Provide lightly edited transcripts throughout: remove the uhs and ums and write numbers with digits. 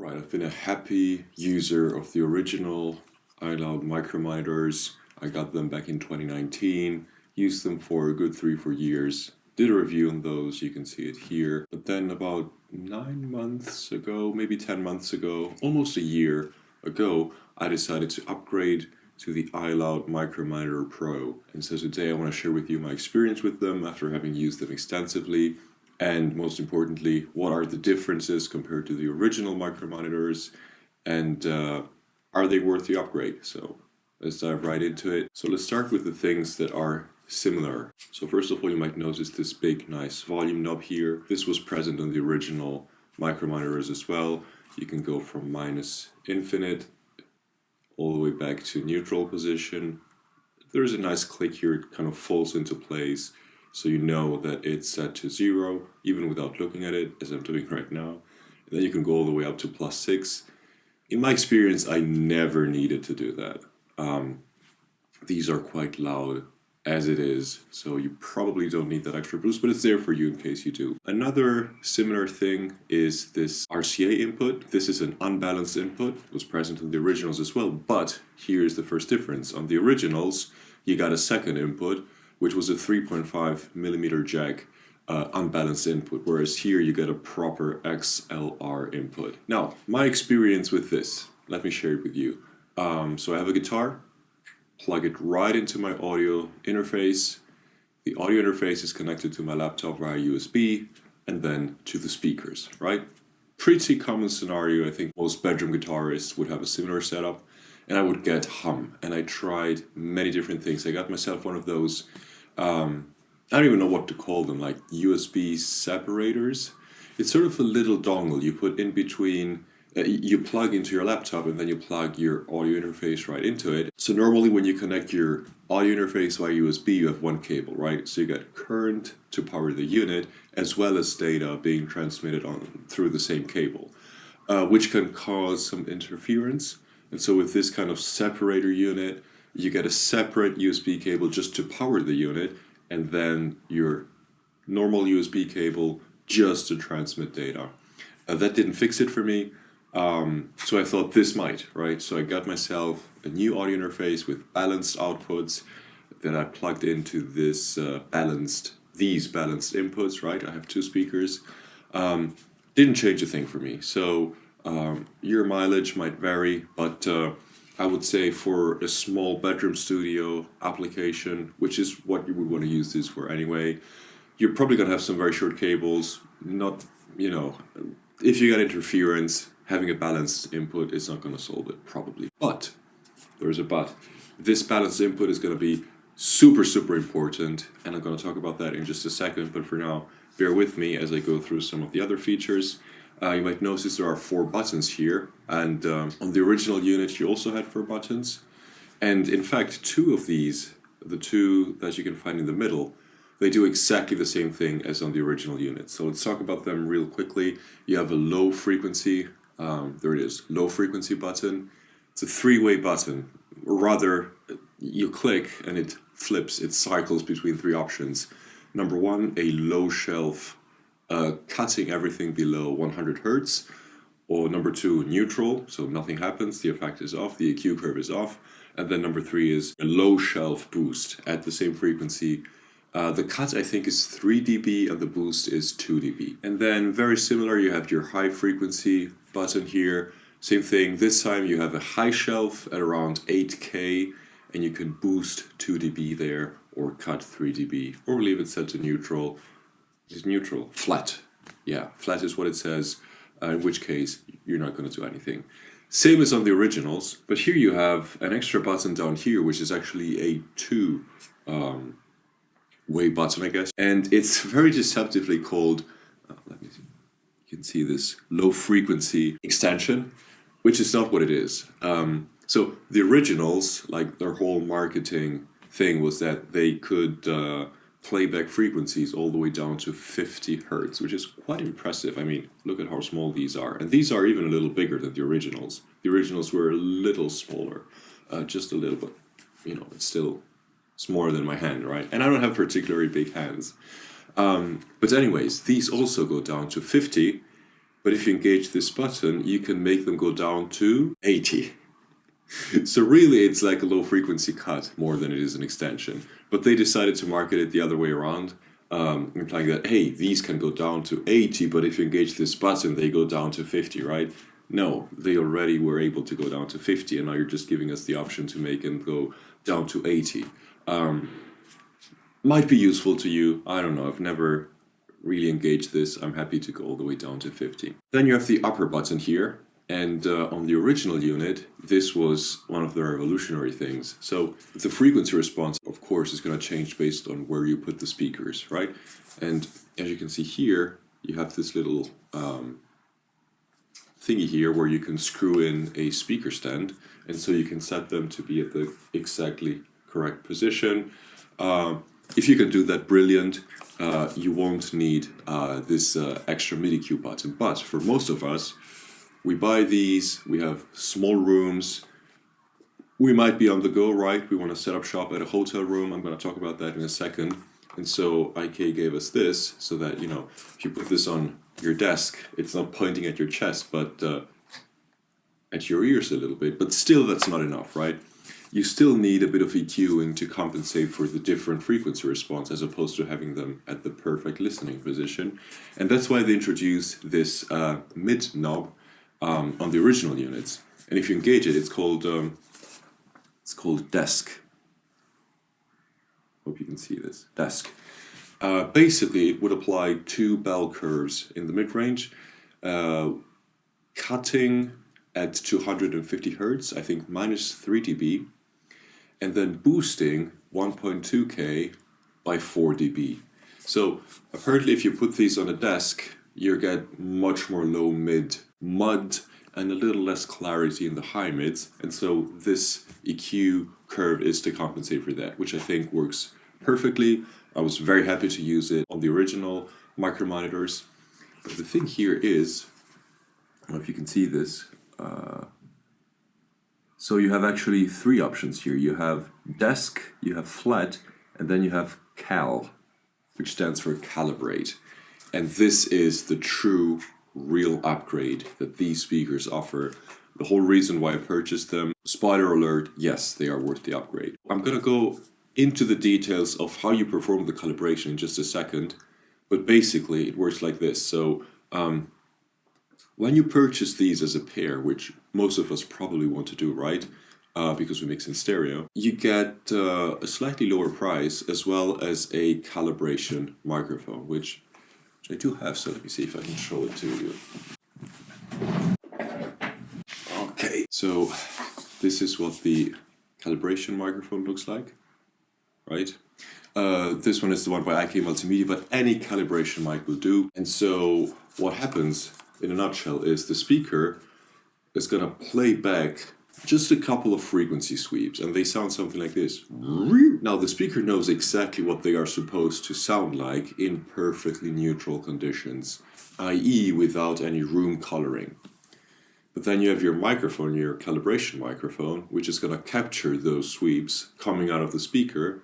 Right, I've been a happy user of the original iLoud micrometers. I got them back in 2019, used them for a good 3-4 years. Did a review on those, you can see it here. But then about 9 months ago, maybe 10 months ago, almost a year ago, I decided to upgrade to the iLoud Micrometer Pro. And so today I want to share with you my experience with them after having used them extensively. And most importantly, what are the differences compared to the original micrometers, and are they worth the upgrade? So let's dive right into it. So let's start with the things that are similar. So first of all, you might notice this big, nice volume knob here. This was present on the original micrometers as well. You can go from -infinite all the way back to neutral position. There's a nice click here, it kind of falls into place. So you know that it's set to 0, even without looking at it, as I'm doing right now. And then you can go all the way up to +6. In my experience, I never needed to do that. These are quite loud as it is, so you probably don't need that extra boost, but it's there for you in case you do. Another similar thing is this RCA input. This is an unbalanced input. It was present in the originals as well, but here's the first difference. On the originals, you got a second input, which was a 3.5mm jack unbalanced input, whereas here you get a proper XLR input. Now, my experience with this, let me share it with you. So I have a guitar, plug it right into my audio interface. The audio interface is connected to my laptop via USB, and then to the speakers, right? Pretty common scenario. I think most bedroom guitarists would have a similar setup, and I would get hum. And I tried many different things. I got myself one of those, I don't even know what to call them, like USB separators. It's sort of a little dongle you put in between, you plug into your laptop, and then you plug your audio interface right into it. So normally when you connect your audio interface via USB, you have one cable, right? So you get current to power the unit, as well as data being transmitted on through the same cable, which can cause some interference. And so with this kind of separator unit, you get a separate USB cable just to power the unit, and then your normal USB cable just to transmit data. That didn't fix it for me, so I thought this might, right? So I got myself a new audio interface with balanced outputs that I plugged into this these balanced inputs, right? I have 2 speakers. Didn't change a thing for me. So your mileage might vary, but I would say for a small bedroom studio application, which is what you would want to use this for anyway, you're probably going to have some very short cables. Not, if you got interference, having a balanced input is not going to solve it, probably. But, there's a but. This balanced input is going to be super, super important, and I'm going to talk about that in just a second, but for now, bear with me as I go through some of the other features. You might notice there are 4 buttons here, and on the original unit you also had 4 buttons. And in fact, 2 of these, the 2 that you can find in the middle, they do exactly the same thing as on the original unit. So let's talk about them real quickly. You have a low frequency, there it is, low frequency button. It's a 3-way button, or rather, you click and it flips, it cycles between 3 options. Number 1, a low shelf, cutting everything below 100 Hertz, or number 2, neutral, so nothing happens, the effect is off, the EQ curve is off, and then number 3 is a low shelf boost at the same frequency. The cut, I think, is 3 dB and the boost is 2 dB. And then very similar, you have your high frequency button here, same thing, this time you have a high shelf at around 8K, and you can boost 2 dB there, or cut 3 dB, or leave it set to neutral. Is neutral? Flat. Yeah, flat is what it says, in which case you're not going to do anything. Same as on the originals, but here you have an extra button down here, which is actually a 2-way button, I guess. And it's very deceptively called, let me see, you can see this low frequency extension, which is not what it is. So the originals, like their whole marketing thing was that they could playback frequencies all the way down to 50 Hertz, which is quite impressive. I mean, look at how small these are. And these are even a little bigger than the originals. The originals were a little smaller, just a little bit. It's still smaller than my hand, right? And I don't have particularly big hands. But anyways, these also go down to 50. But if you engage this button, you can make them go down to 80. So really, it's like a low frequency cut more than it is an extension. But they decided to market it the other way around, implying that, hey, these can go down to 80, but if you engage this button, they go down to 50, right? No, they already were able to go down to 50, and now you're just giving us the option to make them go down to 80. Might be useful to you. I don't know. I've never really engaged this. I'm happy to go all the way down to 50. Then you have the upper button here. And on the original unit, this was one of the revolutionary things. So the frequency response, of course, is going to change based on where you put the speakers, right? And as you can see here, you have this little thingy here where you can screw in a speaker stand. And so you can set them to be at the exactly correct position. If you can do that, brilliant. You won't need this extra MIDI cue button. But for most of us, we buy these, we have small rooms, we might be on the go, right? We want to set up shop at a hotel room. I'm going to talk about that in a second. And so IK gave us this so that, you know, if you put this on your desk, it's not pointing at your chest, but at your ears a little bit. But still, that's not enough, right? You still need a bit of EQing to compensate for the different frequency response as opposed to having them at the perfect listening position. And that's why they introduced this mid knob on the original units. And if you engage it, it's called desk. Hope you can see this. Desk. Basically, it would apply two bell curves in the mid-range, cutting at 250 hertz, I think minus 3 dB, and then boosting 1.2K by 4 dB. So apparently if you put these on a desk, you get much more low mid mud and a little less clarity in the high mids. And so this EQ curve is to compensate for that, which I think works perfectly. I was very happy to use it on the original micro monitors. But the thing here is, I don't know if you can see this, so you have actually three options here. You have desk, you have flat, and then you have cal, which stands for calibrate. And this is the true, real upgrade that these speakers offer. The whole reason why I purchased them. Spoiler alert, yes, they are worth the upgrade. I'm going to go into the details of how you perform the calibration in just a second. But basically, it works like this. So when you purchase these as a pair, which most of us probably want to do, right? Because we mix in stereo, you get a slightly lower price as well as a calibration microphone, which I do have, so let me see if I can show it to you. Okay, so this is what the calibration microphone looks like, right? This one is the one by IK Multimedia, but any calibration mic will do. And so what happens in a nutshell is the speaker is going to play back just a couple of frequency sweeps, and they sound something like this. Now the speaker knows exactly what they are supposed to sound like in perfectly neutral conditions, i.e. without any room coloring. But then you have your microphone, your calibration microphone, which is going to capture those sweeps coming out of the speaker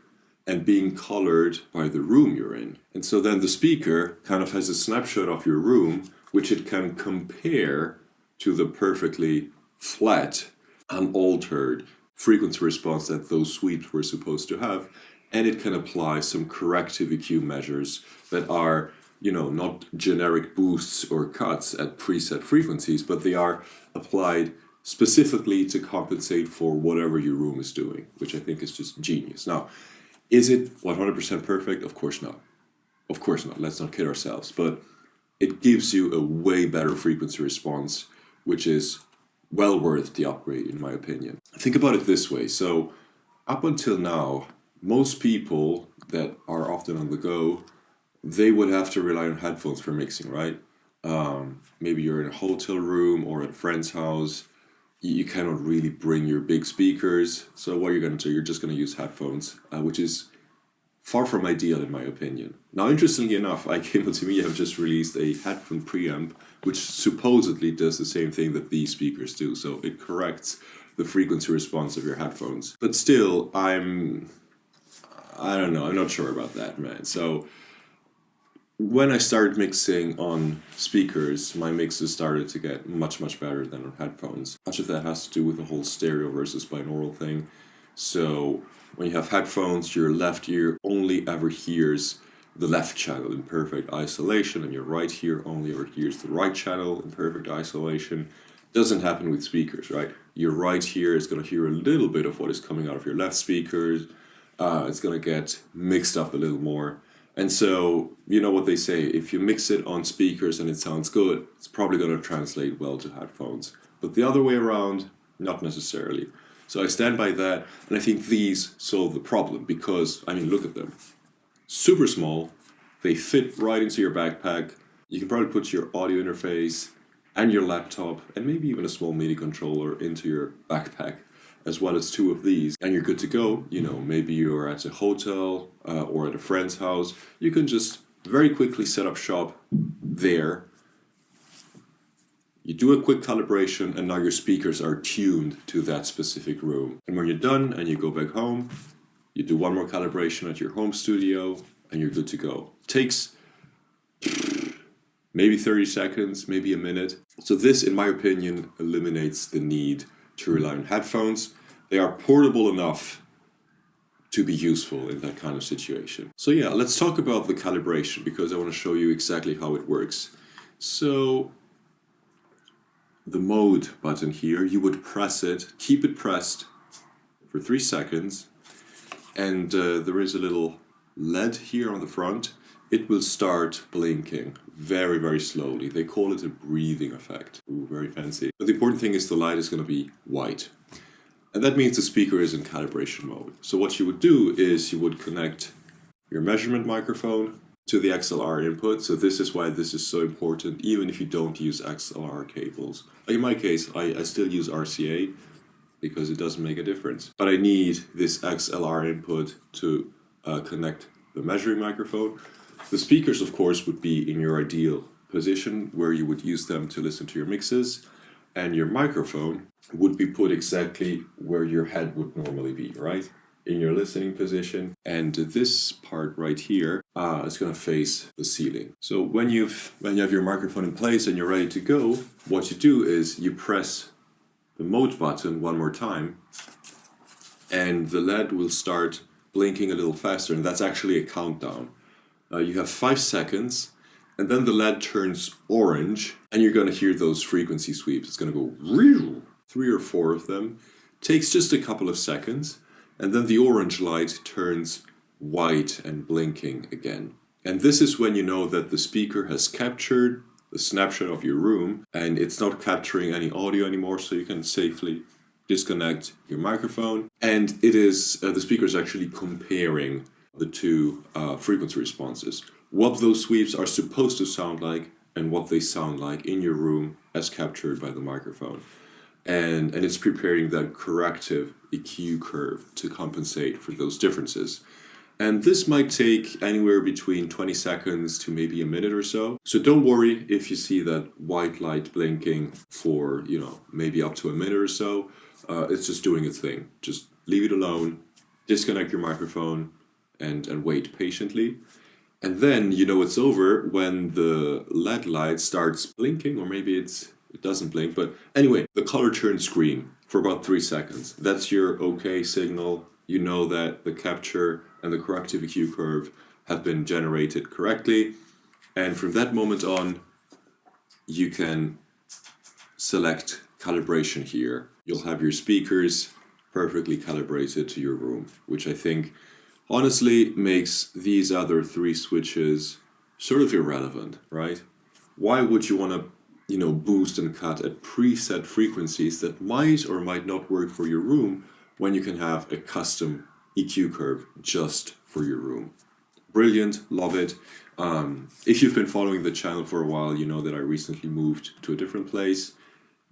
and being colored by the room you're in. And so then the speaker kind of has a snapshot of your room, which it can compare to the perfectly flat, unaltered frequency response that those sweeps were supposed to have, and it can apply some corrective EQ measures that are, you know, not generic boosts or cuts at preset frequencies, but they are applied specifically to compensate for whatever your room is doing, which I think is just genius. Now, is it 100% perfect? Of course not. Of course not. Let's not kid ourselves. But it gives you a way better frequency response, which is well worth the upgrade, in my opinion. Think about it this way. So up until now, most people that are often on the go, they would have to rely on headphones for mixing, right? Maybe you're in a hotel room or at a friend's house. You cannot really bring your big speakers. So what you're going to do, you're just going to use headphones, which is far from ideal in my opinion. Now, interestingly enough, IK Multimedia have just released a headphone preamp, which supposedly does the same thing that these speakers do. So it corrects the frequency response of your headphones. But still, I don't know, I'm not sure about that, man. So when I started mixing on speakers, my mixes started to get much, much better than on headphones. Much of that has to do with the whole stereo versus binaural thing. So when you have headphones, your left ear only ever hears the left channel in perfect isolation, and your right ear only ever hears the right channel in perfect isolation. Doesn't happen with speakers, right? Your right ear is going to hear a little bit of what is coming out of your left speakers. It's going to get mixed up a little more. And so, you know what they say, if you mix it on speakers and it sounds good, it's probably going to translate well to headphones. But the other way around, not necessarily. So I stand by that, and I think these solve the problem because, I mean, look at them. Super small, they fit right into your backpack. You can probably put your audio interface and your laptop and maybe even a small MIDI controller into your backpack, as well as two of these, and you're good to go. You know, maybe you're at a hotel or at a friend's house. You can just very quickly set up shop there. You do a quick calibration, and now your speakers are tuned to that specific room. And when you're done and you go back home, you do one more calibration at your home studio, and you're good to go. Takes maybe 30 seconds, maybe a minute. So this, in my opinion, eliminates the need to rely on headphones. They are portable enough to be useful in that kind of situation. So yeah, let's talk about the calibration because I want to show you exactly how it works. So the mode button here, you would press it, keep it pressed for 3 seconds, and there is a little LED here on the front. It will start blinking very, very slowly. They call it a breathing effect. Ooh, very fancy. But the important thing is the light is going to be white. And that means the speaker is in calibration mode. So what you would do is you would connect your measurement microphone to the XLR input. So this is why this is so important, even if you don't use XLR cables. Like in my case, I still use RCA because it doesn't make a difference. But I need this XLR input to connect the measuring microphone. The speakers, of course, would be in your ideal position where you would use them to listen to your mixes, and your microphone would be put exactly where your head would normally be, right? In your listening position. And this part right here is going to face the ceiling. So when you have your microphone in place and you're ready to go, what you do is you press the mode button one more time, and the LED will start blinking a little faster, and that's actually a countdown. You have 5 seconds, and then the LED turns orange, and you're going to hear those frequency sweeps. It's going to go 3 or 4 of them. Takes just a couple of seconds, and then the orange light turns white and blinking again. And this is when you know that the speaker has captured the snapshot of your room, and it's not capturing any audio anymore, so you can safely disconnect your microphone. And it is the speaker is actually comparing the two frequency responses, what those sweeps are supposed to sound like and what they sound like in your room as captured by the microphone. And it's preparing that corrective EQ curve to compensate for those differences. And this might take anywhere between 20 seconds to maybe a minute or so. So don't worry if you see that white light blinking for, maybe up to a minute or so. It's just doing its thing. Just leave it alone, disconnect your microphone, and wait patiently. And then it's over when the LED light starts blinking, or maybe it doesn't blink, but anyway, the color turns green for about 3 seconds. That's your okay signal. You know that the capture and the corrective EQ curve have been generated correctly. And from that moment on, you can select calibration here. You'll have your speakers perfectly calibrated to your room, which I think honestly makes these other 3 switches sort of irrelevant, right? Why would you want to, boost and cut at preset frequencies that might or might not work for your room when you can have a custom EQ curve just for your room? Brilliant, love it. If you've been following the channel for a while, you know that I recently moved to a different place.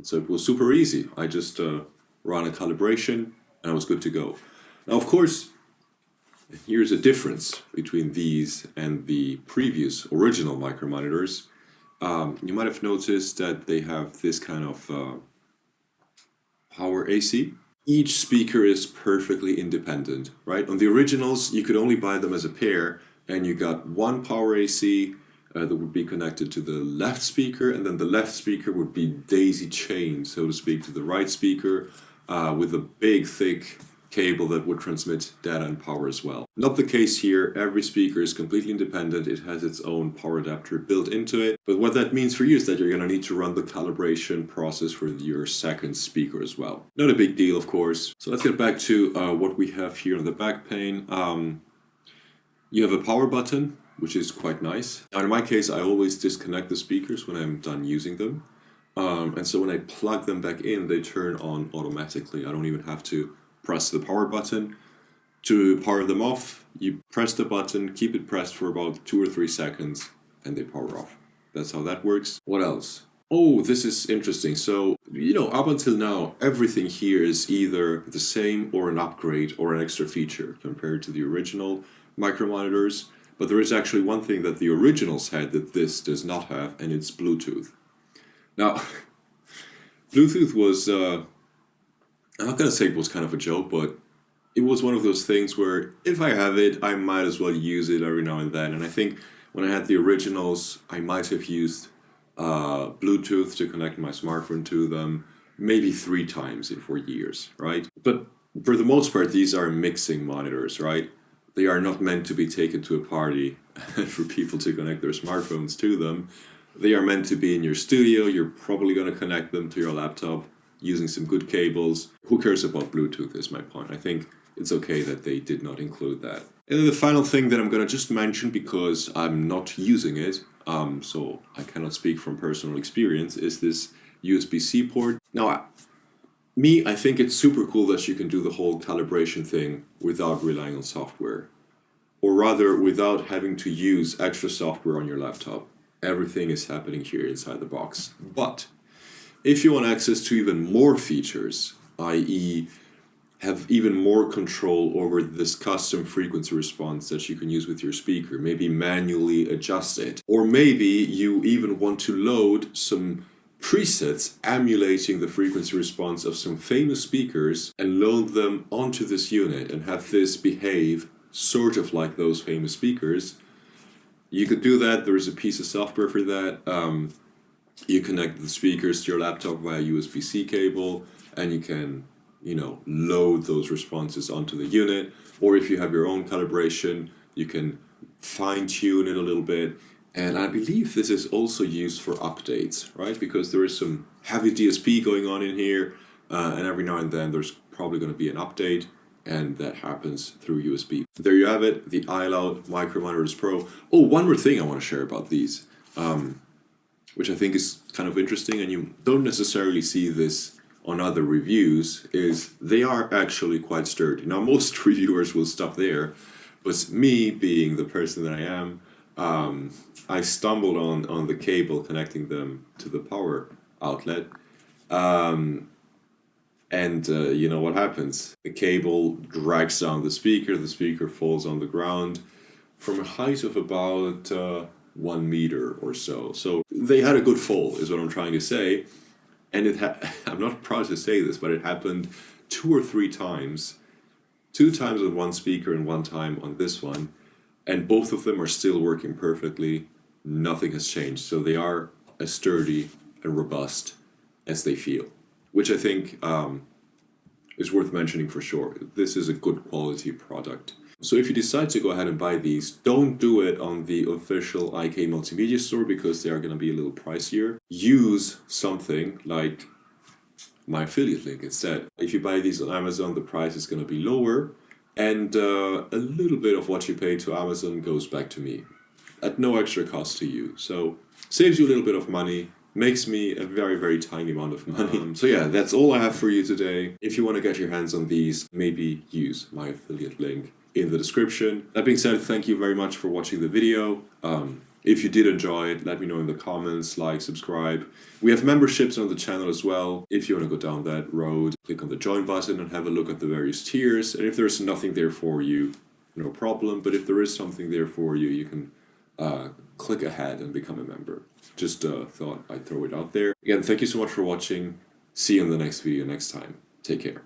So it was super easy. I just ran a calibration and I was good to go. Now, of course, here's a difference between these and the previous original micromonitors. You might have noticed that they have this kind of power AC. Each speaker is perfectly independent, right? On the originals, you could only buy them as a pair, and you got one power AC that would be connected to the left speaker, and then the left speaker would be daisy chained, so to speak, to the right speaker with a big, thick cable that would transmit data and power as well. Not the case here. Every speaker is completely independent. It has its own power adapter built into it. But what that means for you is that you're going to need to run the calibration process for your second speaker as well. Not a big deal, of course. So let's get back to what we have here on the back pane. You have a power button, which is quite nice. Now, in my case, I always disconnect the speakers when I'm done using them. And so when I plug them back in, they turn on automatically. I don't even have to press the power button. To power them off, you press the button, keep it pressed for about 2 or 3 seconds, and they power off. That's how that works. What else? Oh, this is interesting. So, up until now, everything here is either the same or an upgrade or an extra feature compared to the original micro monitors. But there is actually one thing that the originals had that this does not have, and it's Bluetooth. Now, Bluetooth was... I'm not going to say it was kind of a joke, but it was one of those things where if I have it, I might as well use it every now and then. And I think when I had the originals, I might have used Bluetooth to connect my smartphone to them maybe 3 times in 4 years, right? But for the most part, these are mixing monitors, right? They are not meant to be taken to a party and for people to connect their smartphones to them. They are meant to be in your studio. You're probably going to connect them to your laptop using some good cables. Who cares about Bluetooth is my point. I think it's okay that they did not include that. And then the final thing that I'm going to just mention, because I'm not using it, so I cannot speak from personal experience, is this USB-C port. Now, I think it's super cool that you can do the whole calibration thing without relying on software. Or rather, without having to use extra software on your laptop. Everything is happening here inside the box. But if you want access to even more features, i.e. have even more control over this custom frequency response that you can use with your speaker, maybe manually adjust it, or maybe you even want to load some presets emulating the frequency response of some famous speakers and load them onto this unit and have this behave sort of like those famous speakers, you could do that. There's a piece of software for that. You connect the speakers to your laptop via USB-C cable, and you can, load those responses onto the unit. Or if you have your own calibration, you can fine-tune it a little bit. And I believe this is also used for updates, right? Because there is some heavy DSP going on in here, and every now and then there's probably going to be an update, and that happens through USB. There you have it, the iLoud Micro Monitors Pro. Oh, one more thing I want to share about these. Which I think is kind of interesting, and you don't necessarily see this on other reviews, is they are actually quite sturdy. Now, most reviewers will stop there, but me being the person that I am, I stumbled on the cable connecting them to the power outlet, and you know what happens. The cable drags down the speaker falls on the ground from a height of about 1 meter or so. So they had a good fall, is what I'm trying to say. And I'm not proud to say this, but it happened 2 or 3 times. 2 times on one speaker and 1 time on this one. And both of them are still working perfectly. Nothing has changed. So they are as sturdy and robust as they feel, which I think is worth mentioning for sure. This is a good quality product. So if you decide to go ahead and buy these, don't do it on the official IK Multimedia store because they are going to be a little pricier. Use something like my affiliate link instead. If you buy these on Amazon, the price is going to be lower, and a little bit of what you pay to Amazon goes back to me at no extra cost to you. So saves you a little bit of money, makes me a very, very tiny amount of money. So yeah, that's all I have for you today. If you want to get your hands on these, maybe use my affiliate link in the description. That being said, thank you very much for watching the video. If you did enjoy it, let me know in the comments, like, subscribe. We have memberships on the channel as well. If you want to go down that road, click on the join button and have a look at the various tiers. And if there's nothing there for you, no problem. But if there is something there for you, you can click ahead and become a member. Just thought I'd throw it out there. Again, thank you so much for watching. See you in the next video next time. Take care.